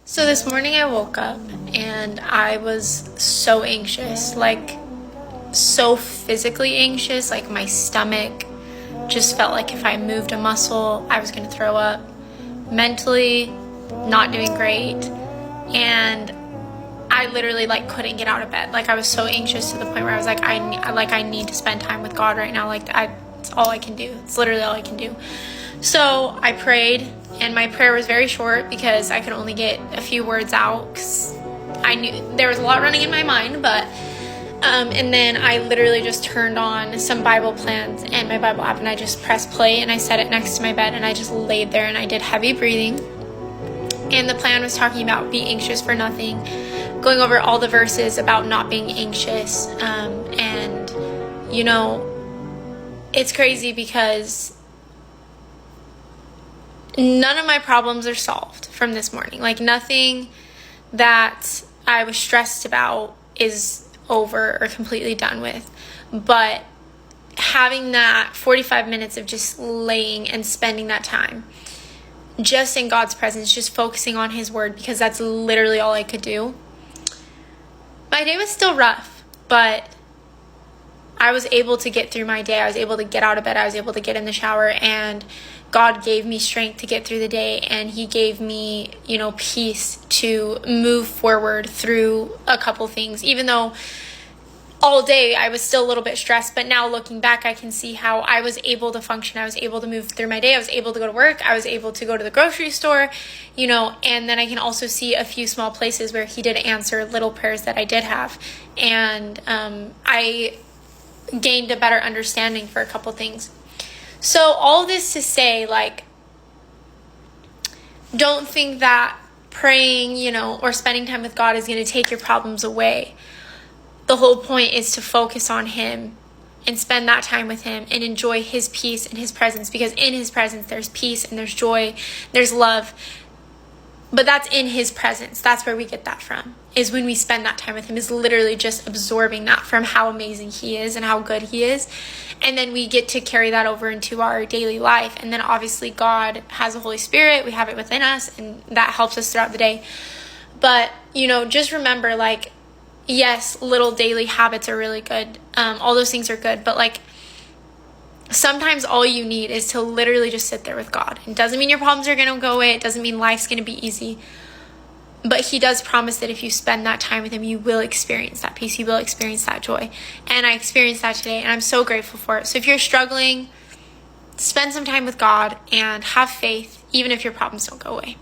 So this morning I woke up and I was so anxious, like so physically anxious, like my stomach just felt like if I moved a muscle, I was going to throw up. Mentally, not doing great. And I literally couldn't get out of bed. Like I was so anxious to the point where I was like, I need to spend time with God right now. It's all I can do. It's literally all I can do. So I prayed, and my prayer was very short because I could only get a few words out because I knew there was a lot running in my mind, but and then I literally just turned on some Bible plans and my Bible app, and I just pressed play and I set it next to my bed and I just laid there and I did heavy breathing. And the plan was talking about be anxious for nothing, going over all the verses about not being anxious. And it's crazy because none of my problems are solved from this morning. Like nothing that I was stressed about is over or completely done with. But having that 45 minutes of just laying and spending that time just in God's presence, just focusing on his word, because that's literally all I could do. My day was still rough, but I was able to get through my day. I was able to get out of bed. I was able to get in the shower, and God gave me strength to get through the day, and he gave me, peace to move forward through a couple things, even though all day I was still a little bit stressed. But now looking back, I can see how I was able to function. I was able to move through my day. I was able to go to work. I was able to go to the grocery store, and then I can also see a few small places where he did answer little prayers that I did have. And I gained a better understanding for a couple things. So all this to say, don't think that praying, or spending time with God is going to take your problems away. The whole point is to focus on him and spend that time with him and enjoy his peace and his presence, because in his presence there's peace and there's joy, there's love. But that's in his presence. That's where we get that from, is when we spend that time with him, is literally just absorbing that from how amazing he is and how good he is. And then we get to carry that over into our daily life. And then obviously God has the Holy Spirit. We have it within us, and that helps us throughout the day. But, just remember, yes, little daily habits are really good. All those things are good. But sometimes all you need is to literally just sit there with God. It doesn't mean your problems are going to go away. It doesn't mean life's going to be easy. But he does promise that if you spend that time with him, you will experience that peace. You will experience that joy. And I experienced that today, and I'm so grateful for it. So if you're struggling, spend some time with God and have faith, even if your problems don't go away.